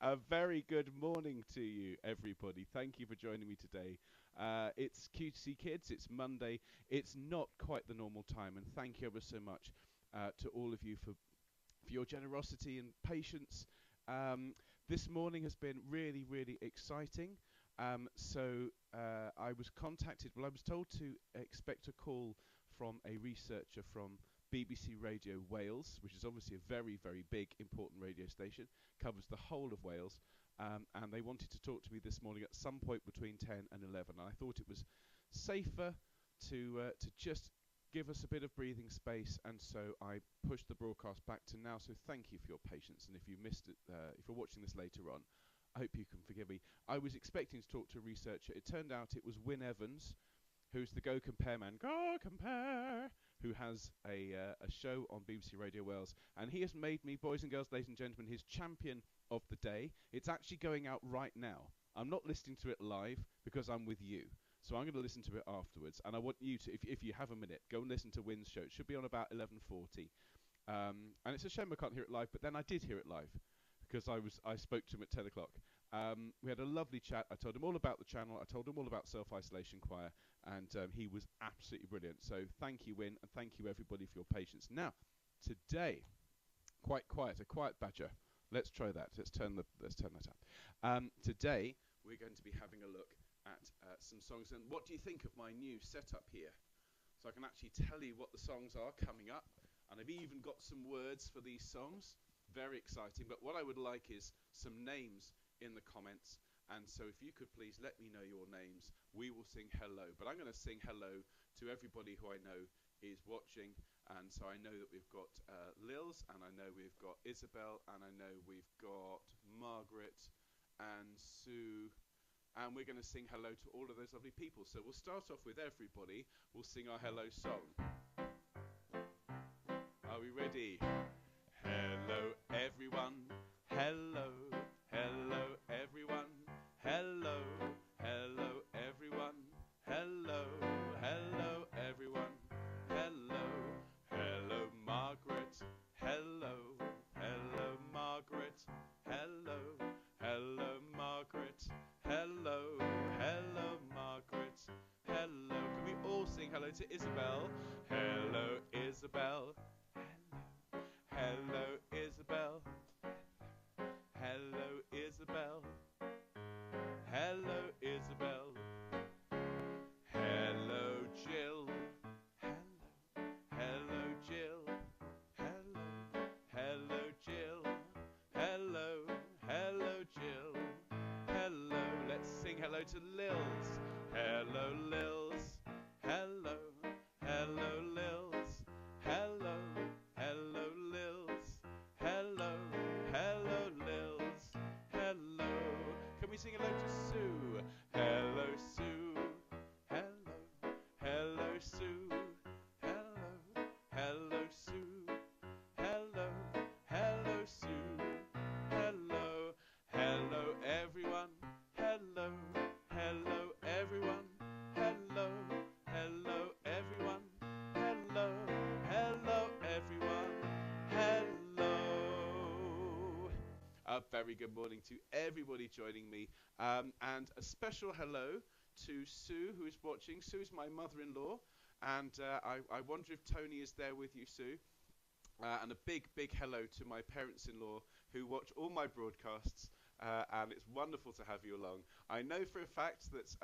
A very good morning to you, everybody. Thank you for joining me today. It's QC Kids. It's Monday. It's not quite the normal time, and thank you ever so much to all of you for your generosity and patience. Um, this morning has been really, really exciting. I was contacted, well, I was told to expect a call from a researcher from BBC Radio Wales, which is obviously a very, very big, important radio station, covers the whole of Wales. And they wanted to talk to me this morning at some point between 10 and 11. And I thought it was safer to just give us a bit of breathing space, and so I pushed the broadcast back to now. So thank you for your patience, and if you missed it, if you're watching this later on, I hope you can forgive me. I was expecting to talk to a researcher. It turned out it was Wyn Evans, who's the Go Compare man, Go Compare, who has a show on BBC Radio Wales, and he has made me, boys and girls, ladies and gentlemen, his champion of the day. It's actually going out right now. I'm not listening to it live because I'm with you. So I'm going to listen to it afterwards, and I want you to, if you have a minute, go and listen to Wyn's show. It should be on about 11:40, and it's a shame I can't hear it live. But then I did hear it live because I spoke to him at 10 o'clock. We had a lovely chat. I told him all about the channel. I told him all about Self-Isolation Choir, and he was absolutely brilliant. So thank you, Wyn, and thank you everybody for your patience. Now, today, quite quiet, a quiet badger. Let's try that. Let's turn that up. Today we're going to be having a look at some songs. And what do you think of my new setup here? So I can actually tell you what the songs are coming up, and I've even got some words for these songs. Very exciting. But what I would like is some names in the comments. And so if you could please let me know your names, we will sing hello. But I'm going to sing hello to everybody who I know is watching. And so I know that we've got Lils, and I know we've got Isabel, and I know we've got Margaret and Sue, and we're going to sing hello to all of those lovely people. So we'll start off with everybody. We'll sing our hello song. Are we ready? Hello everyone, hello, hello everyone, hello, hello everyone, hello, hello everyone, hello, hello Margaret, hello, hello Margaret, hello, hello Margaret, hello, hello Margaret, hello. Can we all sing hello to Isabel? Hello Isabel. Hello Isabel, hello Isabel, hello Isabel, hello Jill, hello, hello Jill, hello, hello Jill, hello, hello Jill, hello. Let's sing hello to Lils, hello Lils, hello, hello Lils, hello. Hello, Lils. Hello, hello, Lils. Hello. Can we sing hello to Sue? Hello, Sue. Hello, hello, Sue. Hello, hello, Sue. Hello, hello, Sue. Hello, hello, everyone. Hello, hello, everyone. Hello, hello, everyone. Hello, hello, everyone. Hello. A very good morning to everybody joining me. And a special hello to Sue, who is watching. Sue is my mother-in-law. And I wonder if Tony is there with you, Sue. And a big, big hello to my parents-in-law who watch all my broadcasts. And it's wonderful to have you along. I know for a fact that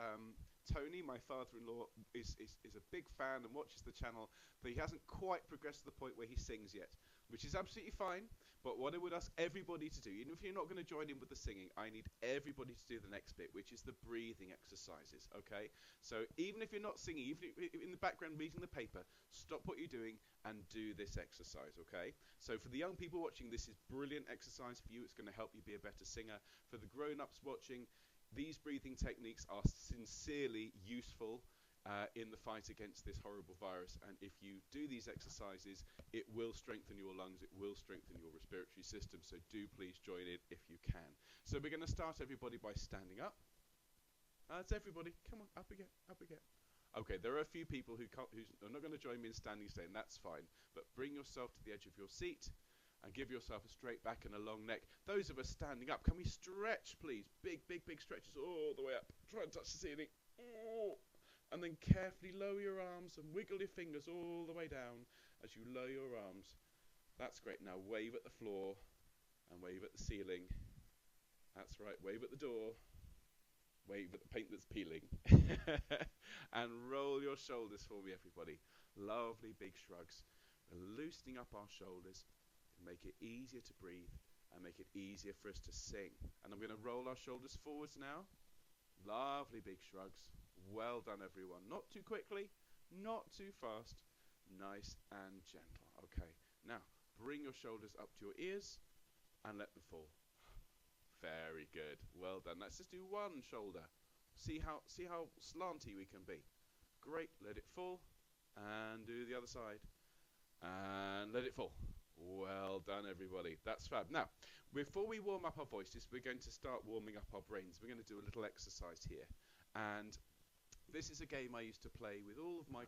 Tony, my father-in-law, is a big fan and watches the channel, but he hasn't quite progressed to the point where he sings yet, which is absolutely fine. But what I would ask everybody to do, even if you're not going to join in with the singing, I need everybody to do the next bit, which is the breathing exercises, okay? So even if you're not singing, even if in the background reading the paper, stop what you're doing and do this exercise, okay? So for the young people watching, this is brilliant exercise for you. It's going to help you be a better singer. For the grown-ups watching, these breathing techniques are sincerely useful in the fight against this horrible virus, and if you do these exercises, it will strengthen your lungs, it will strengthen your respiratory system, so do please join in if you can. So we're going to start everybody by standing up. That's everybody. Come on, up again, up again. Okay, there are a few people who are not going to join me in standing staying, that's fine, but bring yourself to the edge of your seat. and give yourself a straight back and a long neck. Those of us standing up, can we stretch, please? Big, big, big stretches all the way up. Try and touch the ceiling. Oh. And then carefully lower your arms and wiggle your fingers all the way down as you lower your arms. That's great. Now wave at the floor and wave at the ceiling. That's right. Wave at the door. Wave at the paint that's peeling. And roll your shoulders for me, everybody. Lovely big shrugs. We're loosening up our shoulders. Make it easier to breathe and make it easier for us to sing. And I'm going to roll our shoulders forwards now. Lovely big shrugs. Well done, everyone. Not too quickly, not too fast. Nice and gentle. Okay. Now, bring your shoulders up to your ears and let them fall. Very good. Well done. Let's just do one shoulder. See how slanty we can be. Great. Let it fall. And do the other side. And let it fall. Well done, everybody. That's fab. Now, before we warm up our voices, we're going to start warming up our brains. We're going to do a little exercise here. And this is a game I used to play with all of my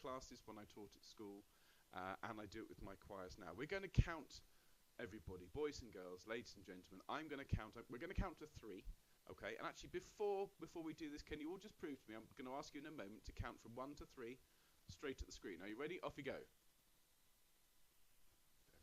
classes when I taught at school. And I do it with my choirs now. We're going to count everybody, boys and girls, ladies and gentlemen. We're going to count to 3. Okay, and actually before we do this, can you all just prove to me, I'm going to ask you in a moment to count from 1 to 3 straight at the screen. Are you ready? Off you go.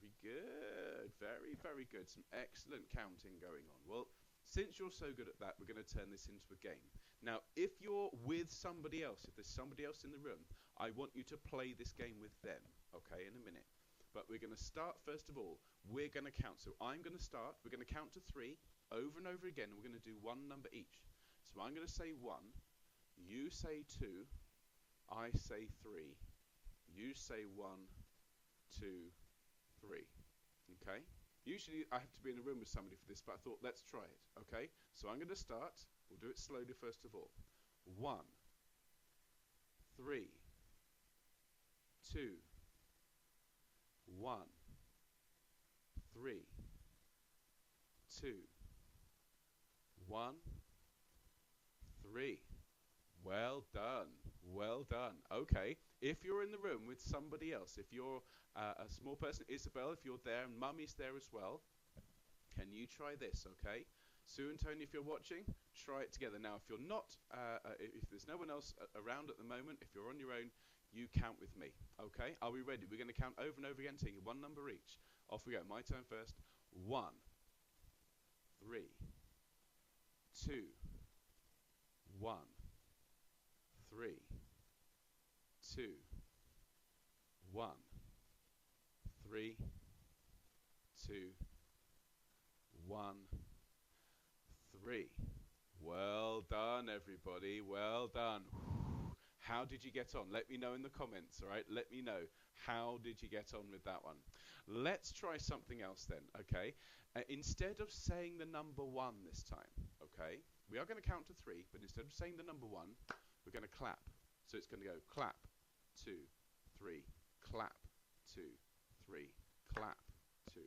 Very good. Very, very good. Some excellent counting going on. Well, since you're so good at that, we're going to turn this into a game. Now, if you're with somebody else, if there's somebody else in the room, I want you to play this game with them, okay, in a minute. But we're going to start, first of all, we're going to count. So I'm going to start. We're going to count to 3 over and over again, and we're going to do one number each. So I'm going to say 1. You say 2. I say 3. You say 1, 2, 3. Okay? Usually I have to be in a room with somebody for this, but I thought let's try it. Okay? So I'm going to start. We'll do it slowly first of all. 1, 3, 2, 1, 3, 2, 1, 3. Well done. Well done. Okay. If you're in the room with somebody else, if you're a small person, Isabel, if you're there and Mummy's there as well, can you try this, okay? Sue and Tony, if you're watching, try it together. Now, if you're not, if there's no one else around at the moment, if you're on your own, you count with me, okay? Are we ready? We're going to count over and over again, taking one number each. Off we go. My turn first. 1, 3, 2, 1, 3, 2, 1, 3, 2, 1, 3. Well done, everybody. Well done. How did you get on? Let me know in the comments, all right? Let me know. How did you get on with that one? Let's try something else then, okay? Instead of saying the number 1 this time, okay? We are going to count to 3, but instead of saying the number 1, we're going to clap. So it's going to go clap, 2, 3, clap, 2, 3, clap, 2,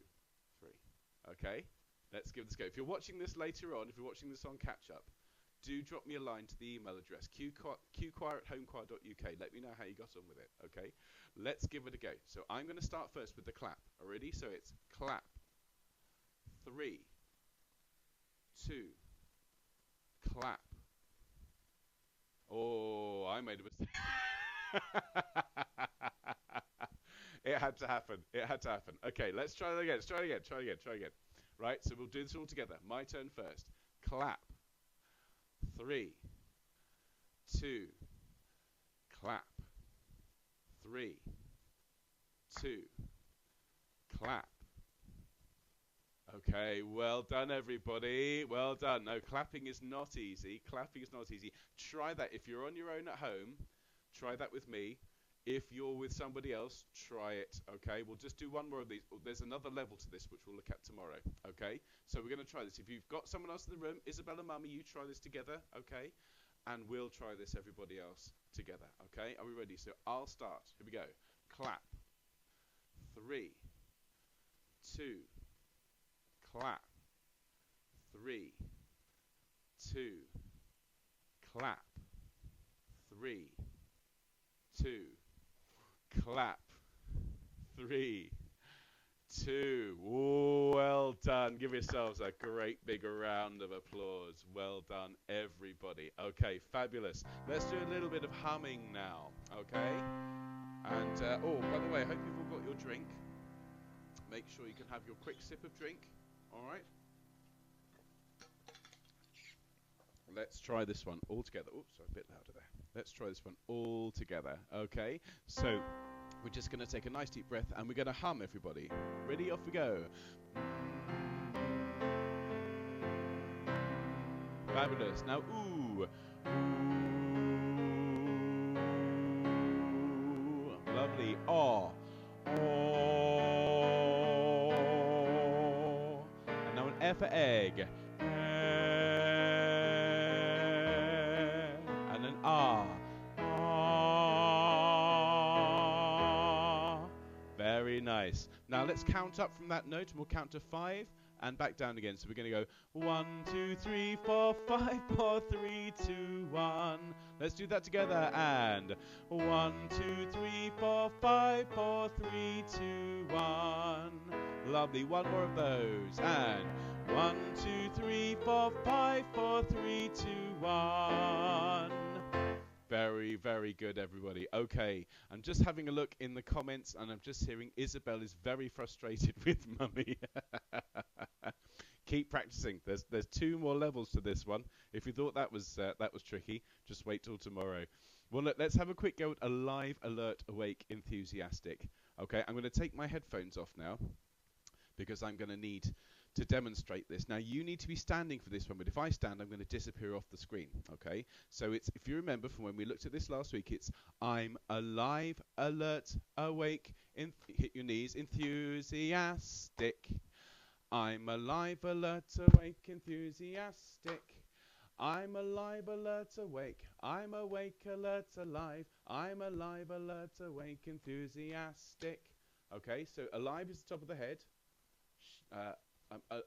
3. Okay? Let's give this a go. If you're watching this later on, if you're watching this on catch-up, do drop me a line to the email address, qchoir@homechoir.uk. Let me know how you got on with it, okay? Let's give it a go. So I'm going to start first with the clap. Already? So it's clap, 3, 2, clap. Oh, I made a mistake. It had to happen. It had to happen. Okay, let's try it again. Let's try it again. Try it again. Try it again. Right, so we'll do this all together. My turn first. Clap. 3, 2, clap. 3, 2, clap. Okay, well done, everybody. Well done. No, clapping is not easy. Clapping is not easy. Try that. If you're on your own at home, try that with me. If you're with somebody else, try it, okay? We'll just do one more of these. There's another level to this, which we'll look at tomorrow, okay? So we're going to try this. If you've got someone else in the room, Isabella, Mummy, you try this together, okay? And we'll try this, everybody else, together, okay? Are we ready? So I'll start. Here we go. Clap. 3, 2, clap. 3, 2, clap. 3, 2, clap. 3, 2. Ooh, well done. Give yourselves a great big round of applause. Well done, everybody. Okay, fabulous. Let's do a little bit of humming now, okay? And, oh, by the way, I hope you've all got your drink. Make sure you can have your quick sip of drink, all right? Let's try this one all together. Oops, sorry, a bit louder there. Let's try this one all together, okay? So, we're just going to take a nice deep breath and we're going to hum, everybody. Ready? Off we go. Fabulous. Now, ooh. Ooh. Lovely. Oh. Oh. And now an E for egg. And an ah. Very nice. Now let's count up from that note and we'll count to 5 and back down again. So we're going to go 1, 2, 3, 4, 5, 4, 3, 2, 1. Let's do that together. And 1, 2, 3, 4, 5, 4, 3, 2, 1. Lovely. One more of those. And 1, 2, 3, 4, 5, 4, 3, 2, 1. Very, very good, everybody. Okay, I'm just having a look in the comments, and I'm just hearing Isabel is very frustrated with Mummy. Keep practicing. There's 2 more levels to this one. If you thought that was tricky, just wait till tomorrow. Well, let's have a quick go at Alive, Alert, Awake, Enthusiastic. Okay, I'm going to take my headphones off now because I'm going to need to demonstrate this. Now, you need to be standing for this one, but if I stand, I'm going to disappear off the screen, okay? So it's, if you remember from when we looked at this last week, it's I'm alive, alert, awake, hit your knees, enthusiastic. I'm alive, alert, awake, enthusiastic. I'm alive, alert, awake. I'm awake, alert, alive. I'm alive, alert, awake, enthusiastic. Okay, so alive is the top of the head.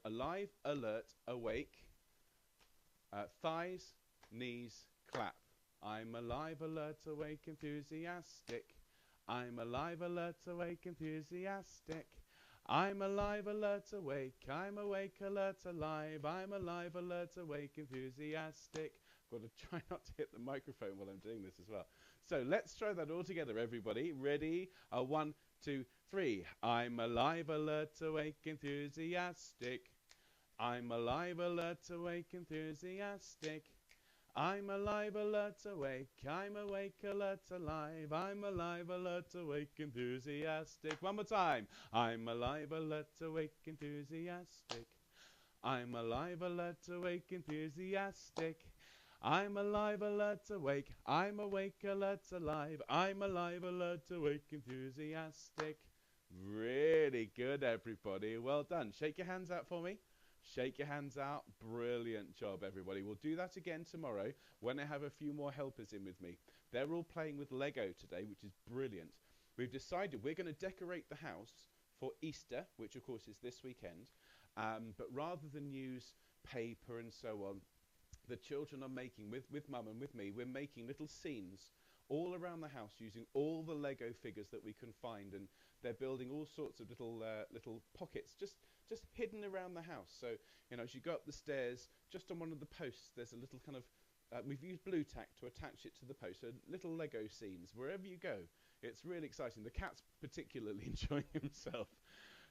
Alive, alert, awake, thighs, knees, clap. I'm alive, alert, awake, enthusiastic. I'm alive, alert, awake, enthusiastic. I'm alive, alert, awake. I'm awake, alert, alive. I'm alive, alert, awake, enthusiastic. Got to try not to hit the microphone while I'm doing this as well. So let's try that all together, everybody. Ready? 1, 2, 3. I'm alive, alert, awake, enthusiastic. I'm alive, alert, awake, enthusiastic. I'm alive, alert, awake. I'm awake, alert, alive. I'm alive, alert, awake, enthusiastic. One more time. I'm alive, alert, awake, enthusiastic. I'm alive, alert, awake, enthusiastic. I'm alive, alert, awake. I'm awake, alert, alive. I'm alive, alert, awake, enthusiastic. Really good, everybody. Well done. Shake your hands out for me. Shake your hands out. Brilliant job, everybody. We'll do that again tomorrow when I have a few more helpers in with me. They're all playing with Lego today, which is brilliant. We've decided we're going to decorate the house for Easter, which of course is this weekend. But rather than use paper and so on, the children are making, with Mum and with me, we're making little scenes all around the house using all the Lego figures that we can find, and they're building all sorts of little pockets just hidden around the house. So, you know, as you go up the stairs, just on one of the posts, there's a little kind of, we've used blue tack to attach it to the post, so little Lego scenes wherever you go. It's really exciting. The cat's particularly enjoying himself.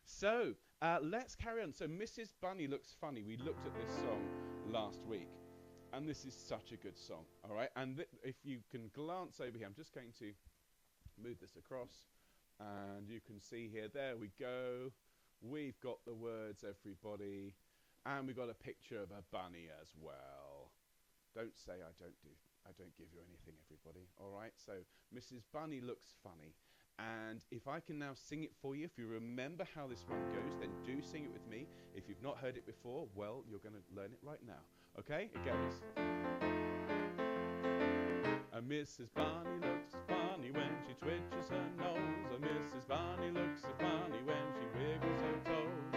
So, let's carry on. So, Mrs. Bunny Looks Funny. We looked at this song last week. And this is such a good song, all right? And if you can glance over here, I'm just going to move this across. And you can see here, there we go. We've got the words, everybody. And we've got a picture of a bunny as well. Don't say I don't give you anything, everybody, all right? So, Mrs. Bunny Looks Funny. And if I can now sing it for you, if you remember how this one goes, then do sing it with me. If you've not heard it before, well, you're going to learn it right now. Okay, it goes. Mrs. Bunny looks funny when she twitches her nose. Mrs. Bunny looks so funny when she wiggles her toes.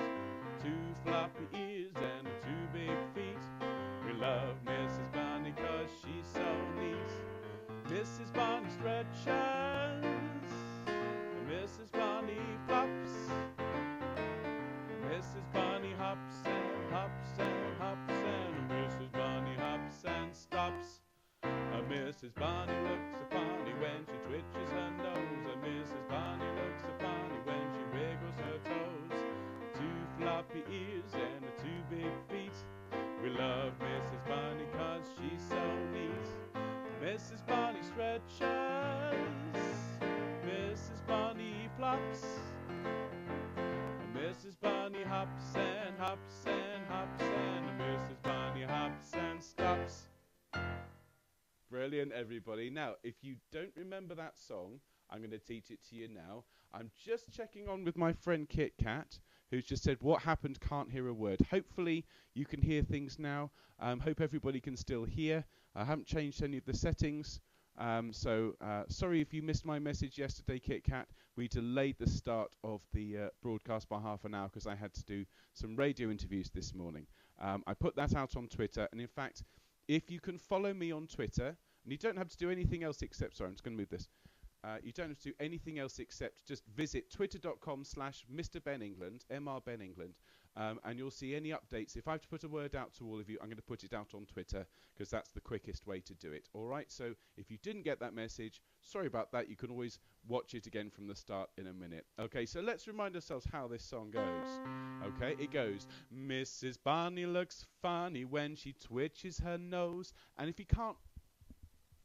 2 floppy ears and 2 big feet. We love Mrs. Bunny 'cause she's so neat. Mrs. Bunny stretches, Mrs. Bunny flops. Mrs. Barney looks so funny when she twitches her nose. And Mrs. Barney looks so funny when she wiggles her toes. Two floppy ears and two big feet. We love Mrs. Barney 'cause she's so neat. Mrs. Barney stretches, Mrs. Barney flops, Mrs. Barney hops and hops and hops, and Mrs. Barney hops and stops. Brilliant, everybody. Now, if you don't remember that song, I'm going to teach it to you now. I'm just checking on with my friend Kit Kat, who's just said, what happened? Can't hear a word. Hopefully, you can hear things now. Hope everybody can still hear. I haven't changed any of the settings. Sorry if you missed my message yesterday, Kit Kat. We delayed the start of the broadcast by half an hour because I had to do some radio interviews this morning. I put that out on Twitter, and in fact, if you can follow me on Twitter, and you don't have to do anything else except, sorry, I'm just going to move this. You don't have to do anything else except just visit twitter.com/MrBenEngland, MrBenEngland, and you'll see any updates. If I have to put a word out to all of you, I'm going to put it out on Twitter because that's the quickest way to do it. All right, so if you didn't get that message, sorry about that. You can always watch it again from the start in a minute. Okay, so let's remind ourselves how this song goes. Okay, it goes, Mrs. Barney looks funny when she twitches her nose. And if you can't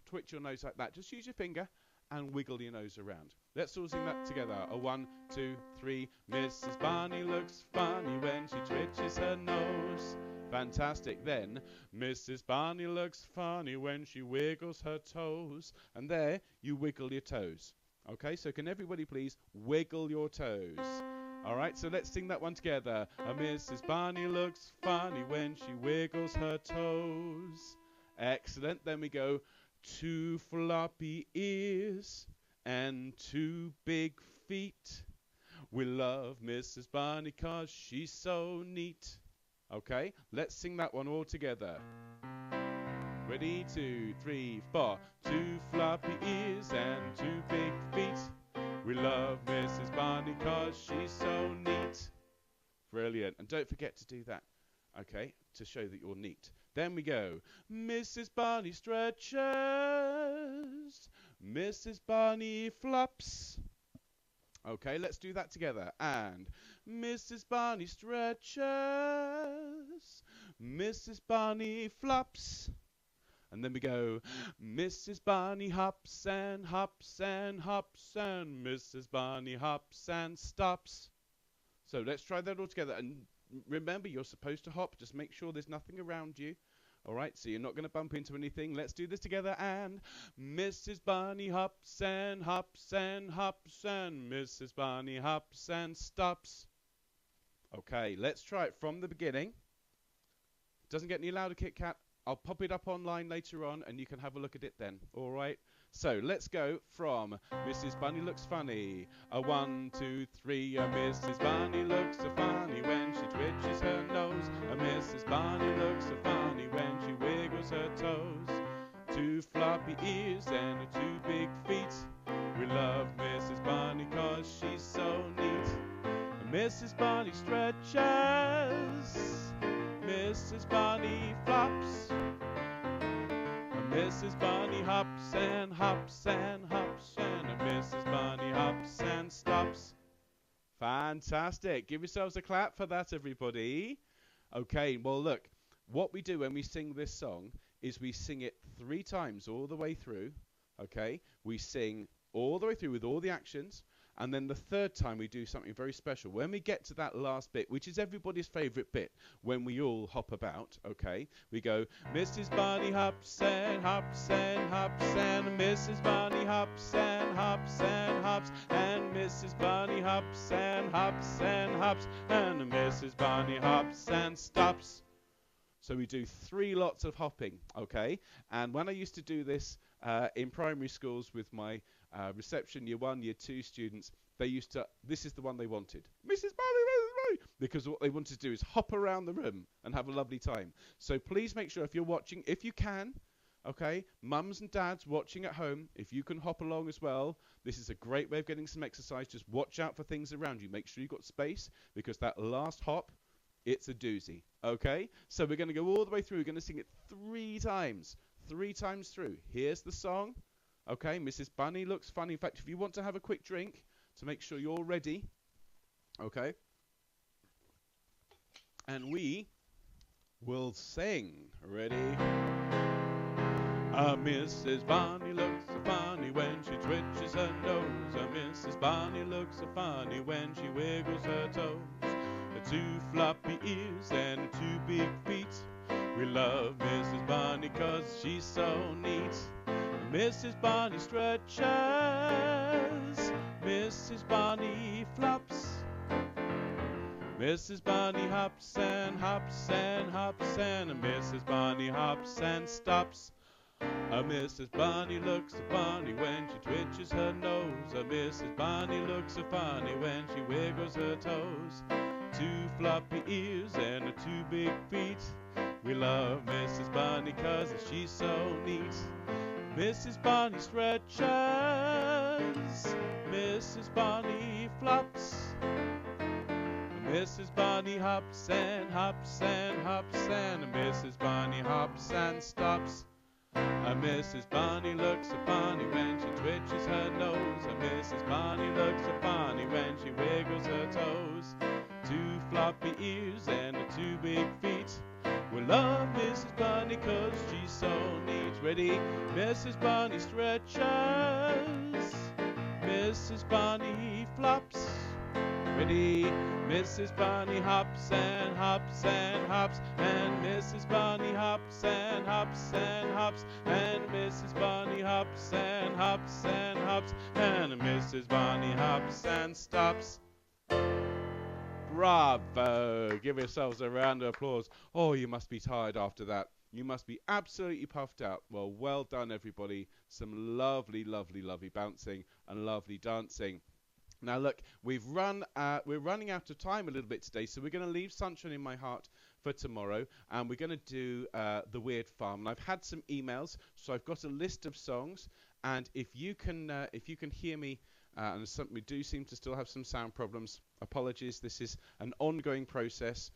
twitch your nose like that, just use your finger and wiggle your nose around. Let's all sing that together. A 1, 2, 3. Mrs. Barney looks funny when she twitches her nose. Fantastic. Then, Mrs. Barney looks funny when she wiggles her toes. And there, you wiggle your toes. Okay, so can everybody please wiggle your toes? All right, so let's sing that one together. Mrs. Barney looks funny when she wiggles her toes. Excellent. Then we go, 2 floppy ears and 2 big feet. We love Mrs. Barney 'cause she's so neat. Okay, let's sing that one all together. Ready, 2, 3, 4. 2 floppy ears and 2 big feet. We love Mrs. Barney 'cause she's so neat. Brilliant. And don't forget to do that, okay, to show that you're neat. Then we go, Mrs. Barney stretches, Mrs. Barney flops. Okay, let's do that together. And Mrs. Barney stretches, Mrs. Barney flops. And then we go, Mrs. Barney hops and hops and hops, and Mrs. Barney hops and stops. So let's try that all together. And remember, you're supposed to hop. Just make sure there's nothing around you. All right, so you're not going to bump into anything. Let's do this together. And Mrs. Barney hops and hops and hops, and Mrs. Barney hops and stops. Okay, let's try it from the beginning. Doesn't get any louder, Kit Kat. I'll pop it up online later on, and you can have a look at it then. All right. So let's go from Mrs. Bunny looks funny. A 1, 2, 3. Mrs. Bunny looks so funny when she twitches her nose. Mrs. Bunny looks so funny when she wiggles her toes. 2 floppy ears and 2 big feet. We love Mrs. Bunny 'cause she's so neat. Mrs. Bunny stretches, Mrs. Bunny flops. Mrs. Bunny hops and hops and hops, and Mrs. Bunny hops and stops. Fantastic. Give yourselves a clap for that, everybody. Okay, well, look, what we do when we sing this song is we sing it 3 times all the way through, okay? We sing all the way through with all the actions, and then the 3rd time we do something very special. When we get to that last bit, which is everybody's favourite bit, when we all hop about, okay, we go, Mrs. Bunny hops and hops and hops, and Mrs. Bunny hops and hops and hops, and Mrs. Bunny hops and hops and hops, and Mrs. Bunny hops and stops. So we do 3 lots of hopping, okay? And when I used to do this in primary schools with my reception year 1, year 2 students, they used to, this is the one they wanted. Mrs. Bunny, because what they wanted to do is hop around the room and have a lovely time. So please make sure if you're watching, if you can, okay, mums and dads watching at home, if you can hop along as well, this is a great way of getting some exercise. Just watch out for things around you. Make sure you've got space, because that last hop, it's a doozy, okay? So we're going to go all the way through. We're going to sing it 3 times. 3 times through. Here's the song. Okay, Mrs. Bunny looks funny. In fact, if you want to have a quick drink to make sure you're ready, okay, and we will sing. Ready? Mrs. Bunny looks so funny when she twitches her nose. Mrs. Bunny looks so funny when she wiggles her toes. 2 floppy ears and 2 big feet. We love Mrs. Bunny 'cause she's so neat. Mrs. Bunny stretches, Mrs. Bunny flops. Mrs. Bunny hops and hops and hops, and Mrs. Bunny hops and stops. Mrs. Bunny looks so funny when she twitches her nose. Mrs. Bunny looks so funny when she wiggles her toes. 2 floppy ears and 2 big feet. We love Mrs. Bunny 'cause she's so neat. Mrs. Bunny stretches, Mrs. Bunny flops. Mrs. Bunny hops and hops and hops, and Mrs. Bunny hops and stops. Mrs. Bunny looks so funny when she twitches her nose. Mrs. Bunny looks so funny when she wiggles her toes. 2 floppy ears and 2 big feet. We love Mrs. Bunny 'cause she's so neat. Ready? Mrs. Bunny stretches, Mrs. Bunny flops. Ready? Mrs. Bunny hops and hops and hops, and Mrs. Bunny hops and hops and hops, and Mrs. Bunny hops and hops and hops, and Mrs. Bunny hops and stops. Bravo! Give yourselves a round of applause. Oh, you must be tired after that. You must be absolutely puffed out. Well done, everybody. Some lovely, lovely, lovely bouncing and lovely dancing. Now look, we're running out of time a little bit today, so we're going to leave Sunshine in My Heart for tomorrow, and we're going to do The Weird Farm. And I've had some emails, so I've got a list of songs, and if you can hear me, and we do seem to still have some sound problems, apologies, this is an ongoing process,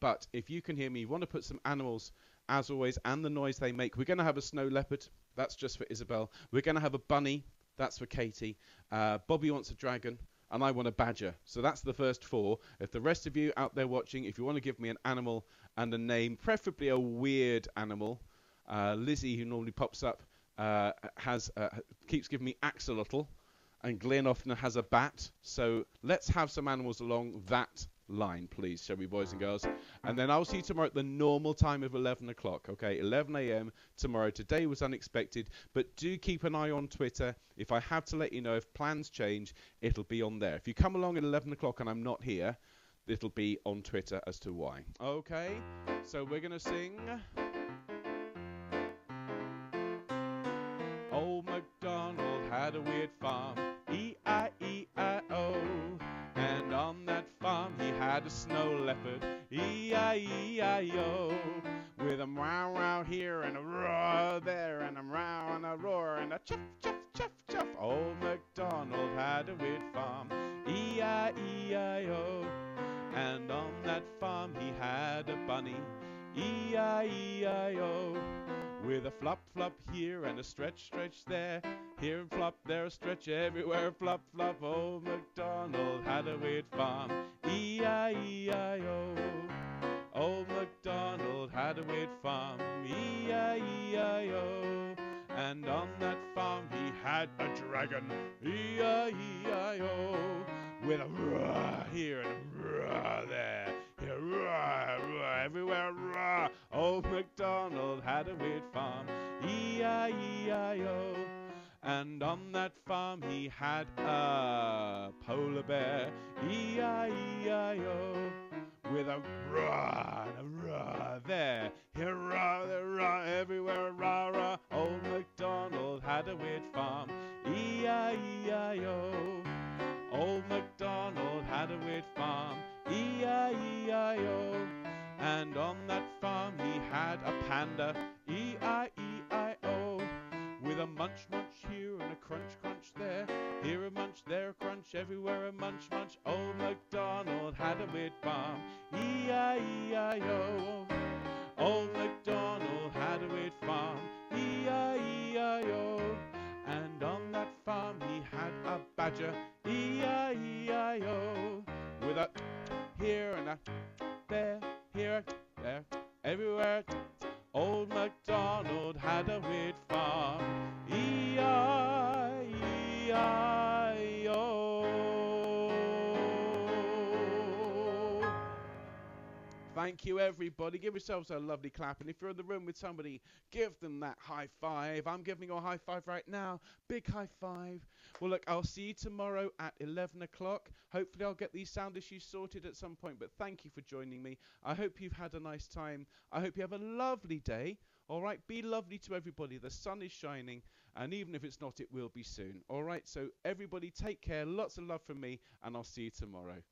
but if you can hear me, you want to put some animals, as always, and the noise they make. We're going to have a snow leopard, that's just for Isabel. We're going to have a bunny, that's for Katie. Bobby wants a dragon, and I want a badger. So that's the first 4. If the rest of you out there watching, if you want to give me an animal and a name, preferably a weird animal. Lizzie, who normally pops up, keeps giving me axolotl, and Glenn often has a bat. So let's have some animals along that line, please, shall we, boys and girls? And then I'll see you tomorrow at the normal time of 11 o'clock, okay? 11 a.m. tomorrow. Today was unexpected, but do keep an eye on Twitter. If I have to let you know, if plans change, it'll be on there. If you come along at 11 o'clock and I'm not here, it'll be on Twitter as to why. Okay, so we're going to sing Old MacDonald had a weird farm, E-I-E-I-O, and on that farm he had a snow leopard, E-I-E-I-O, with a meow-meow here and a roar there, and a meow and a roar and a chuff, chuff, chuff, chuff. Old MacDonald had a weird farm, E-I-E-I-O, and on that farm he had a bunny, E-I-E-I-O, with a flop, flop here and a stretch, stretch there, here and flop, there a stretch, everywhere flop, flop. Old MacDonald had a weird farm, E-I-E-I-O. Old MacDonald had a weird farm, E-I-E-I-O, and on that farm he had a dragon, E-I-E-I-O, with a roar here and a roar there, here roar, roar, everywhere roar. Old MacDonald had a weird farm, E-I-E-I-O, and on that farm he had a polar bear, E-I-E-I-O, with a roar and a roar there, here roar, there roar, everywhere roar, roar. Old MacDonald had a weird farm, E-I-E-I-O. Old MacDonald had a weird farm, E-I-E-I-O, and on that farm he had a panda, E-I-E-I-O, with a munch, munch here and a crunch, crunch there, here a munch, there a crunch, everywhere a munch, munch. Old MacDonald had a weird farm, E-I-E-I-O. Old MacDonald had a weird farm, badger, E-I-E-I-O. With a here and a there, here, there, everywhere. Old MacDonald had a weird farm, E-I-E-I-O. Thank you, everybody. Give yourselves a lovely clap. And if you're in the room with somebody, give them that high five. I'm giving you a high five right now. Big high five. Well, look, I'll see you tomorrow at 11 o'clock. Hopefully, I'll get these sound issues sorted at some point. But thank you for joining me. I hope you've had a nice time. I hope you have a lovely day. All right, be lovely to everybody. The sun is shining. And even if it's not, it will be soon. All right, so everybody take care. Lots of love from me. And I'll see you tomorrow.